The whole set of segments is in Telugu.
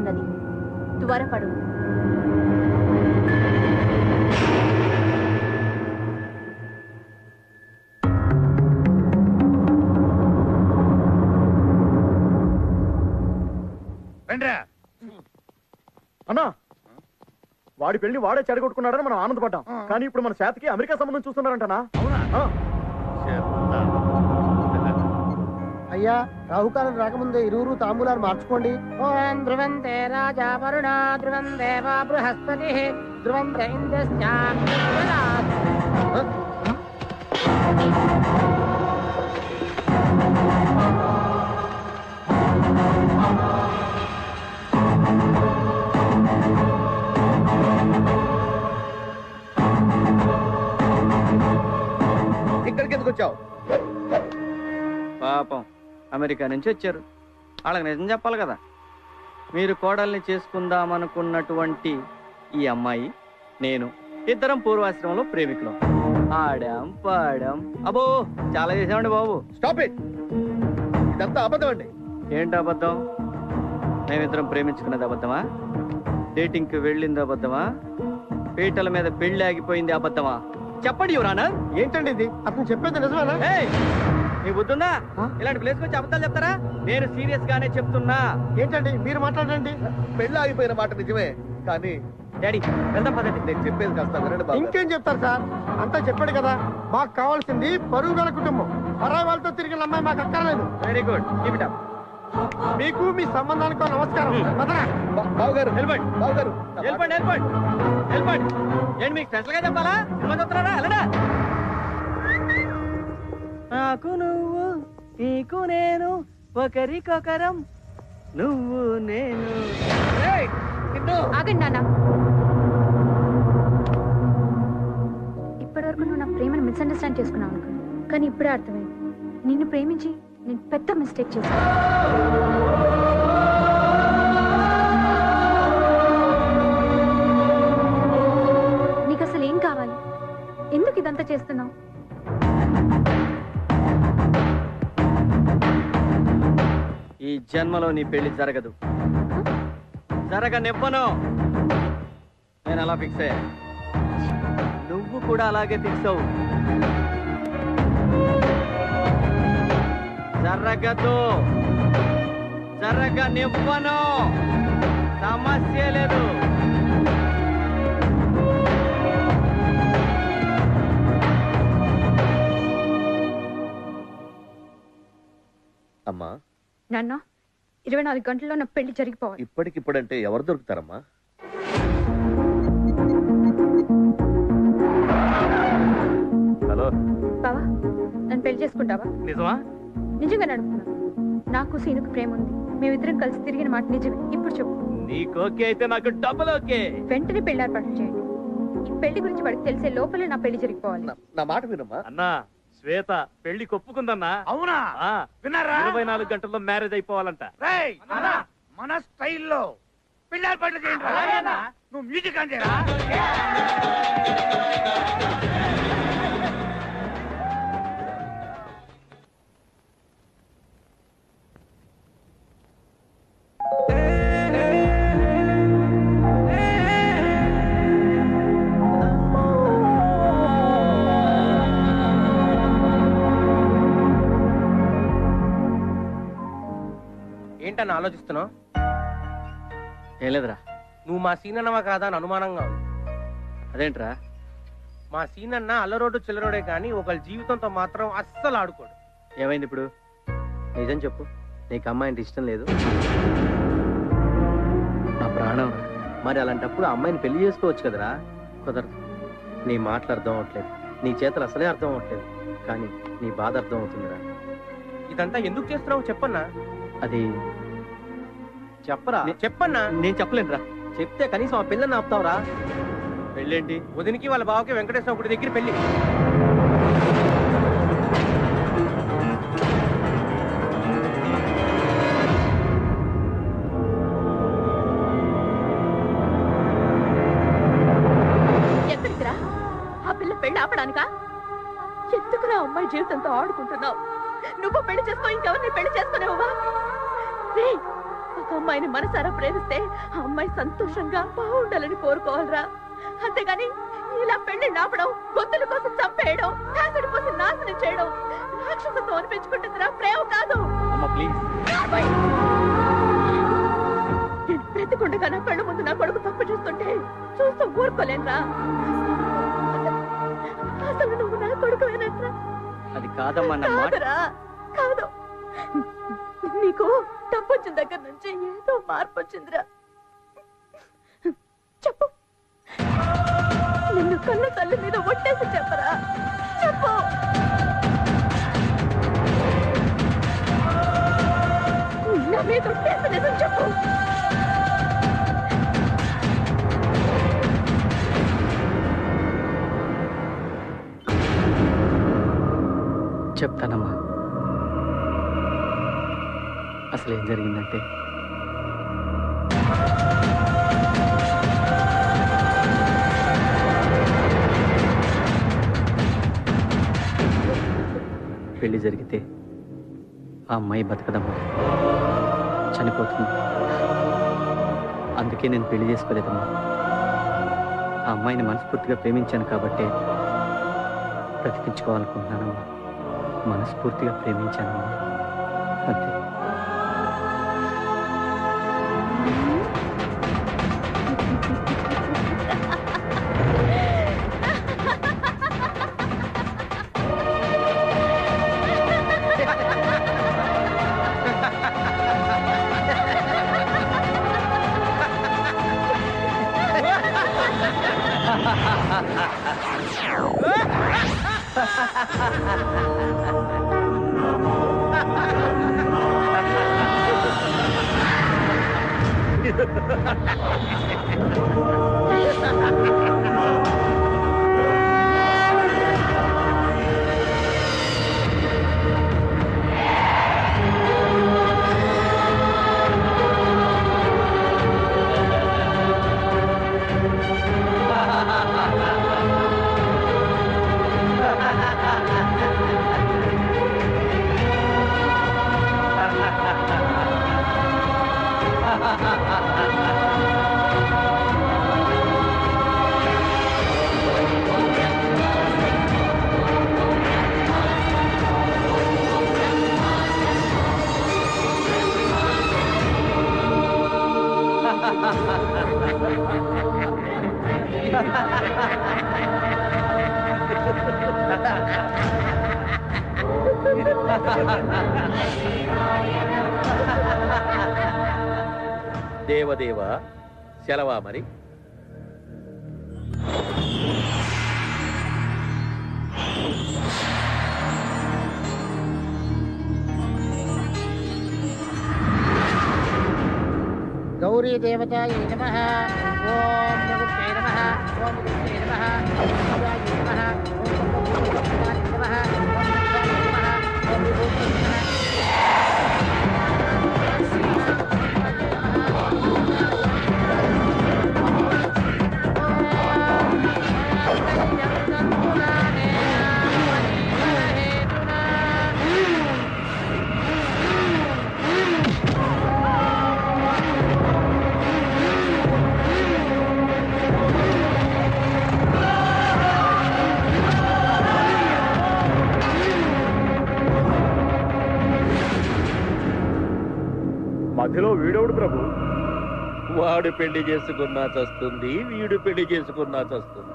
ఉన్నది. త్వరపడు. అన్నా, వాడి పెళ్లి వాడే చెడగొట్టుకున్నాడని మనం ఆనందపడ్డాం. కానీ ఇప్పుడు మన శాతకి అమెరికా సంబంధం చూస్తున్నారంటనా? అయ్యా, రాహుకాలం రాకముందే ఇరువురు తాంబూలాలు మార్చుకోండి. ఓం ధ్రువంతే రాజా వరుణ, ధ్రువం దేవ బృహస్పతి, ధ్రువం ఇక్కడికి ఎందుకు వచ్చావు? పాపం అమెరికా నుంచి వచ్చారు. వాళ్ళకి నిజం చెప్పాలి కదా. మీరు కోడల్ని చేసుకుందామనుకున్నటువంటి ఈ అమ్మాయి నేను ఇద్దరం పూర్వాశ్రమంలో ప్రేమికులం. ఆడాం, పాడాం, అబ్బో చాలా చేసామండి బాబు. స్టాప్ ఇట్, ఇదంతా అబద్ధం అండి. ఏంటి అబద్ధం? మేమిద్దరం ప్రేమించుకున్నది అబద్ధమా? డేటింగ్కి వెళ్ళింది అబద్ధమా? పీటల మీద పెళ్లి ఆగిపోయింది అబద్ధమా? చెప్పండి యువరానా. ఏంటండి ఇది? అతను చెప్పేది నిజమేనా? నీ బుద్ధుందా? ఇలాంటి ప్లేస్ వచ్చి అబద్ధాలు చెప్తారా? నేను సీరియస్ గానే చెప్తున్నా. ఏంటండి మీరు మాట్లాడండి. పెళ్లి ఆగిపోయిన మాట నిజమే, కానీ డాడీ వెళ్దాం పదండి. నేను చెప్పేది కాస్త వినండి బాబు. ఇంకేం చెప్తారు సార్? అంతా చెప్పాడు కదా. మాకు కావాల్సింది పరువు గల కుటుంబం. పరాయి వాళ్ళతో తిరిగిన అమ్మాయి మాకు అక్కర్లేదు. Very good, keep it up. మీకు మీ సంబంధానికి నమస్కారం. బావగారు వెళ్ళిపోండి, బావగారు వెళ్ళిపోండి, వెళ్ళిపోండి, వెళ్ళిపోండి. ఏంటి మీకు స్పెషల్ గా చెప్పాలా? సినిమా చూస్తున్నారా? వెళ్ళడా. నాకు నువ్వు, నీకు నేను, ఒకరికొకరం, నువ్వు నేను. ఆగండి నాన్న. ఇప్పటివరకు నువ్వు నా ప్రేమను మిస్అండర్స్టాండ్ చేసుకున్నావు అనుకున్నా, కానీ ఇప్పుడే అర్థమైంది. నిన్ను ప్రేమించి నేను పెద్ద మిస్టేక్ చేశాను. నీకు అసలు ఏం కావాలి? ఎందుకు ఇదంతా చేస్తున్నావు? ఈ జన్మలో నీ పెళ్లి జరగదు, జరగనివ్వను. నేను అలా ఫిక్స్ అయ్యా, నువ్వు కూడా అలాగే ఫిక్స్ అవు. జరగదు, జరగనివ్వను. సమస్య లేదు. అమ్మా, నాన్న 24 గంటల్లో నా పెళ్లి జరిగిపోవాలి. ఇప్పటికిప్పుడంటే ఎవరు దొరుకుతారమ్మా? హలో బావా, నన్ను పెళ్లి చేసుకుంటావా? నిజమా? నిజంగా నడుపుతున్నా. నాకు సీనుకు ప్రేమ ఉంది. మేమిద్దరం కలిసి తిరిగిన మాట నిజమే. ఇప్పుడు చెప్పు. నీకు ఓకే అయితే నాకు డబుల్ ఓకే. వెంటనే పెళ్లి ఏర్పాటు చేయండి. ఈ పెళ్లి గురించి వాడికి తెలిసే లోపలే నా పెళ్లి జరిగిపోవాలి. నా మాట వినమ్మా. అన్నా, శ్వేత పెళ్లి కొప్పుకుందన్నా. అవునా? విన్నారా? 24 గంటల్లో మ్యారేజ్ అయిపోవాలంట. మన స్టైల్లో పెళ్లి ఏర్పాట్లు చేయండి. నువ్వు మ్యూజిక్ అంతేరా? ఏంటని ఆలోచిస్తున్నావు? ఏం లేదురా. నువ్వు మా సీనన్నవా కాదా అని అనుమానంగా ఉంది. అదేంట్రా? మా సీనన్న అల్లరోడు చిల్లరోడే కానీ ఒకళ్ళ జీవితంతో మాత్రం అస్సలు ఆడుకోడు. ఏమైంది ఇప్పుడు? నిజం చెప్పు. నీకు అమ్మాయి అంటే ఇష్టం లేదు? నా ప్రాణం. మరి అలాంటప్పుడు అమ్మాయిని పెళ్లి చేసుకోవచ్చు కదరా. కుదరదు. నీ మాటలు అర్థం అవట్లేదు, నీ చేతలు అసలే అర్థం అవట్లేదు, కానీ నీ బాధ అర్థం అవుతుందిరా. ఇదంతా ఎందుకు చేస్తున్నావు చెప్పన్నా? అది చెప్పరా. చెప్పన్నా. నేను చెప్పలేనురా. చెప్తే కనీసం ఆ పిల్లని ఆపుతావురా. పెళ్ళేంటి? వదినికి వాళ్ళ బావకి వెంకటేశ్వర గుడి దగ్గర పెళ్లి. ఎక్కడికిరా? ఆ పిల్ల పెళ్లి ఆపడానికా? ఎందుకు నా అమ్మాయి జీవితంతో ఆడుకుంటున్నావు? నువ్వు పెళ్లి చేసుకో, ఇంకెవరిని పెళ్లి చేసుకునేవా? ఒక అమ్మాయిని మనసారా ప్రేమిస్తే ఆ అమ్మాయి సంతోషంగా బాగుండాలని కోరుకోవాలరా. అంతేగాని ఇలా పెళ్లి నాపడం, గొంతుల కోసం చంపేయడం, యాసిడ్ పోసి నాశనం చేయడం రాక్షసత్వం అనిపించుకుంటుందిరా, ప్రేమ కాదు. నేను బ్రతికుండగా నా కళ్ళు ముందు నా కొడుకు తప్పు చూస్తుంటే చూస్తూ ఊరుకోలేనురా. అసలు నువ్వు నా కొడుకువేనట్రా? అది కాదమ్మా నా మాట. కాదురా, కాదు. నీకు డబ్బు వచ్చిన దగ్గర నుంచి ఏదో మార్పు వచ్చిందిరా. చెప్పు, నిన్ను కళ్ళ తల్లి మీద ఒట్టేసి చెప్పరా, చెప్పు. నా మీద ఒట్టేసి నిజం చెప్పు. చెప్తానమ్మా. అసలు ఏం జరిగిందంటే పెళ్లి జరిగితే ఆ అమ్మాయి బతకదమ్మా, చనిపోతుంది. అందుకే నేను పెళ్లి చేసుకోలేదమ్మా. ఆ అమ్మాయిని మనస్ఫూర్తిగా ప్రేమించాను కాబట్టే బ్రతికించుకోవాలనుకుంటున్నానమ్మా. మనస్ఫూర్తిగా ప్రేమించానమ్మా, అంతే. దేవదేవా, సెలవా మరి? గౌరీ దేవతాయై నమః. ఓం నమస్తే నమః. ఓం నమస్తే నమః. ఓం శివాయ నమః. ఓం సర్వభూతాయ నమః. ఓం శివాయ నమః. ఓం విభూతే నమః. మధ్యలో వీడవుడు ప్రభు. వాడు పెళ్లి చేసుకున్నా చస్తుంది, వీడు పెళ్లి చేసుకున్నా చస్తుంది.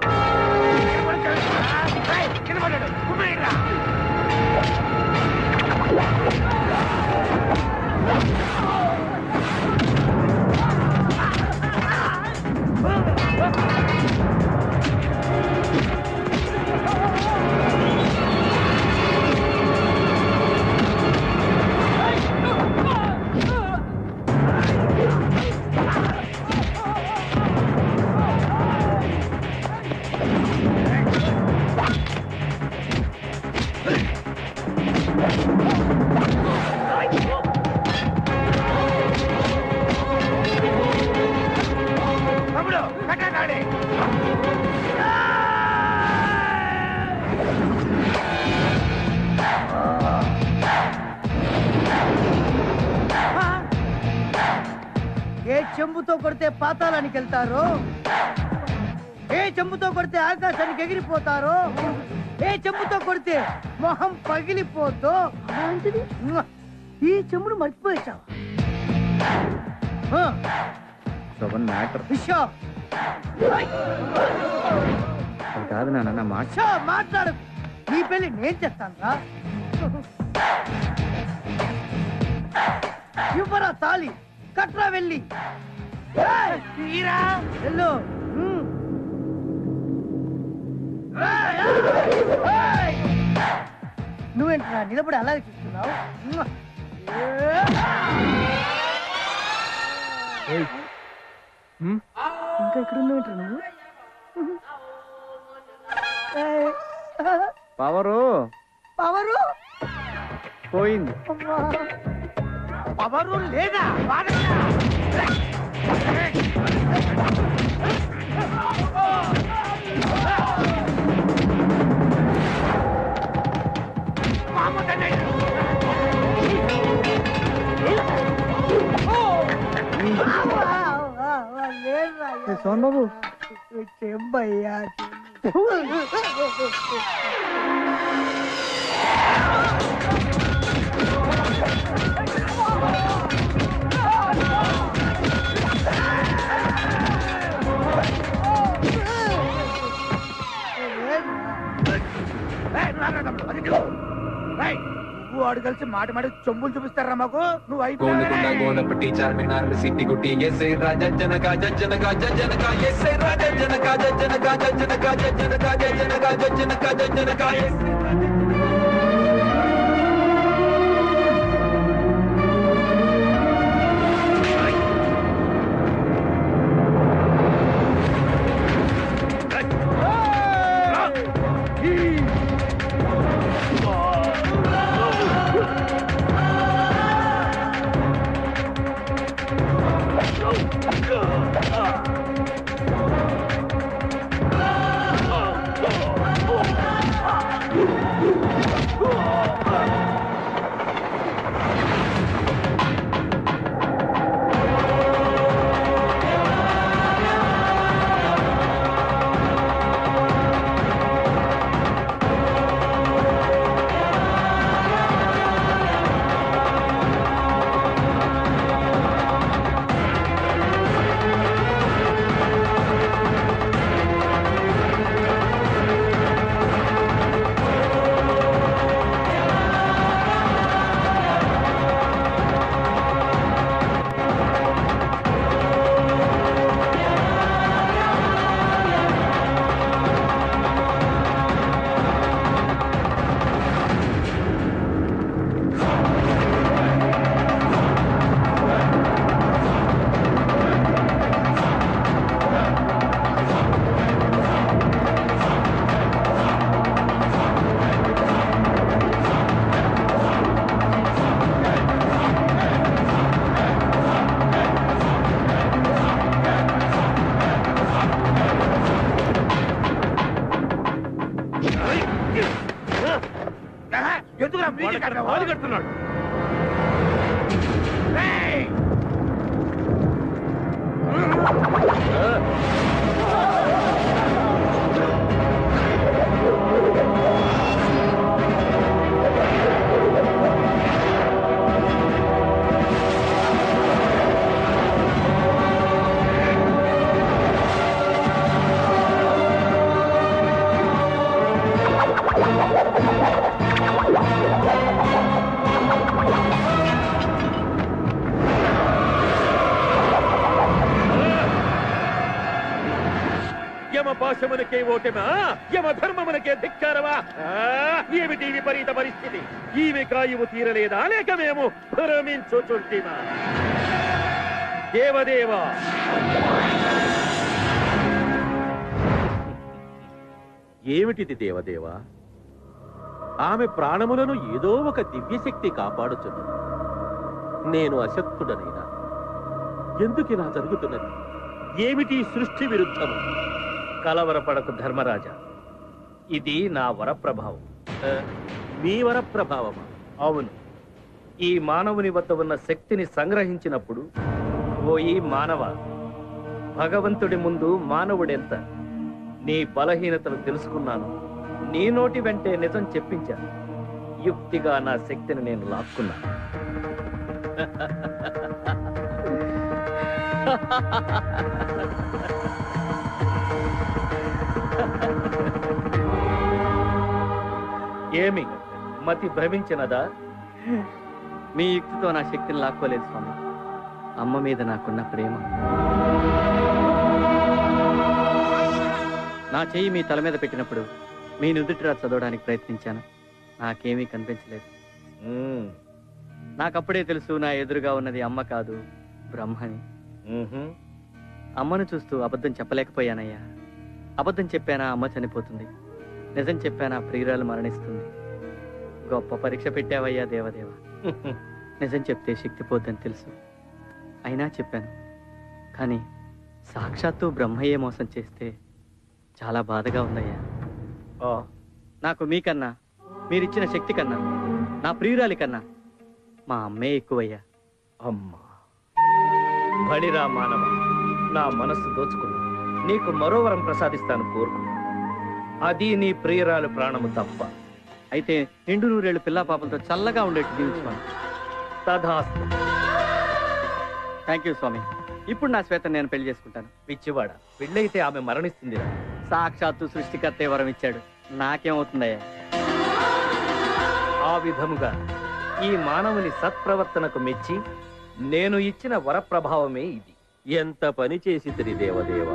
చెంబుతో కొడితే పాతాళానికి వెళ్తారో, ఏ చెంబుతో కొడితే ఆకాశానికి ఎగిరిపోతారో, ఏ చెంబుతో కొడితే మొహం పగిలిపోతో, ఈ చెంబును మర్చిపోయేశావా? శోభన్ మ్యాటర్ విషయం అది కాదు నాన్న, నా మాట. మాట్లాడు. నీ పెళ్లి నేను చేస్తాను రా. ఇవ్వరా తాళి, కట్రా వెళ్ళి. వెళ్ళు. నువ్వేంట్రా నిలబడి అలాగే చూస్తున్నావు? ఇంకా ఇక్కడ ఉన్నావేంట్రా నువ్వు? పవరు పవరు పోయింది. పవరు లేదా? సోన్ బాబు చెంబయ్యా. వాడు కలిసి మాట మాట చెంబులు చూపిస్తారా మాకు? నువ్వు గోనకొండ గోనపట్టి చార్మినార్ సిటీ గుట్టి ఎస్ఐ రాజా జనక జనక జనక ఎస్ఐ రాజా జనక జనక జనక జనక జనక జనక జనక కడుతున్నాడు. పాశమునకే ఓటమా? యమ ధర్మమునకే ధిక్కారమా? ఏమిటి విపరీత పరిస్థితి? ఈమె కాయువు తీరలేదా లేక మేము భ్రమించుచుంటిమా? దేవదేవా, ఏమిటిది దేవదేవా? ఆమె ప్రాణములను ఏదో ఒక దివ్యశక్తి కాపాడుచున్నది. నేను అశక్తుడనైనా ఎందుకు ఇలా జరుగుతున్నది? ఏమిటి సృష్టి విరుద్ధము? కలవరపడకు ధర్మరాజా, ఇది నా వరప్రభావం. మీ వరప్రభావమా? అవును, ఈ మానవుని వద్ద ఉన్న శక్తిని సంగ్రహించినప్పుడు ఓయి మానవ, భగవంతుడి ముందు మానవుడెంత? నీ బలహీనతలు తెలుసుకున్నాను, నీ నోటి వెంటే నిజం చెప్పించాను. యుక్తిగా నా శక్తిని నేను లాక్కున్నాను. ఏమి మతి భ్రమించినదా? మీ యుక్తితో నా శక్తిని లాక్కోలేదు స్వామి. అమ్మ మీద నాకున్న ప్రేమ. నా చెయ్యి మీ తల మీద పెట్టినప్పుడు మీ నుదుటిరా చదవడానికి ప్రయత్నించాను. నాకేమీ కనిపించలేదు. నాకప్పుడే తెలుసు నా ఎదురుగా ఉన్నది అమ్మ కాదు, బ్రహ్మని. అమ్మను చూస్తూ అబద్ధం చెప్పలేకపోయానయ్యా. అబద్ధం చెప్పానా అమ్మ చనిపోతుంది, నిజం చెప్పానా ప్రియురాలు మరణిస్తుంది. గొప్ప పరీక్ష పెట్టావయ్యా దేవదేవ. నిజం చెప్తే శక్తి పోద్దని తెలుసు, అయినా చెప్పాను. కానీ సాక్షాత్తు బ్రహ్మయ్యే మోసం చేస్తే చాలా బాధగా ఉందయ్యా. నాకు మీకన్నా, మీరిచ్చిన శక్తి కన్నా, నా ప్రియురాలి కన్నా మా అమ్మే ఎక్కువయ్యా. అమ్మా, బలిరా మానవ, నా మనస్సు దోచుకున్నా. నీకు మరో వరం ప్రసాదిస్తాను, కోరుకు. అది నీ ప్రియురాలు ప్రాణము తప్ప. అయితే నిండు నూరేళ్ళు పిల్లా పాపలతో చల్లగా ఉండేట్టు దీవించుకోండి. తథాస్తు. థ్యాంక్ యూ స్వామి. ఇప్పుడు నా శ్వేత నేను పెళ్లి చేసుకుంటాను. పిచ్చివాడ, పెళ్ళైతే ఆమె మరణిస్తుందిరా. సాక్షాత్తు సృష్టికర్తే వరం ఇచ్చాడు, నాకేమవుతుందయ్యా? ఆ విధముగా ఈ మానవుని సత్ప్రవర్తనకు మెచ్చి నేను ఇచ్చిన వరప్రభావమే ఇది. ఎంత పని చేసితిరి దేవదేవ,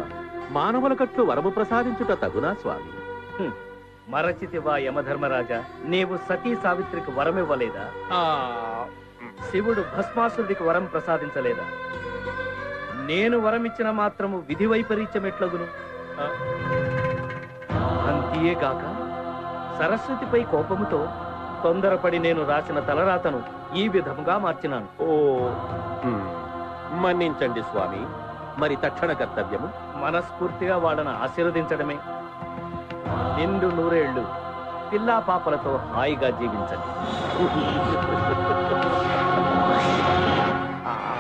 మానవుల కట్లు వరము ప్రసాదించుట తగునా స్వామి? మరచితివా యమధర్మరాజా, నీవు సతీ సావిత్రికి వరమివ్వలేదా? శివుడు భస్మాసురుడికి వరం ప్రసాదించలేదా? నేను వరమిచ్చిన మాత్రము విధి వైపరీత్యమెట్లగును? అంతేగాక సరస్వతిపై కోపముతో తొందరపడి నేను రాసిన తలరాతను ఈ విధముగా మార్చినాను. మన్నించండి స్వామి. మరి తక్షణ కర్తవ్యము మనస్ఫూర్తిగా వాళ్ళను ఆశీర్వదించడమే. నిండు నూరేళ్లు పిల్లా పాపలతో హాయిగా జీవించండి.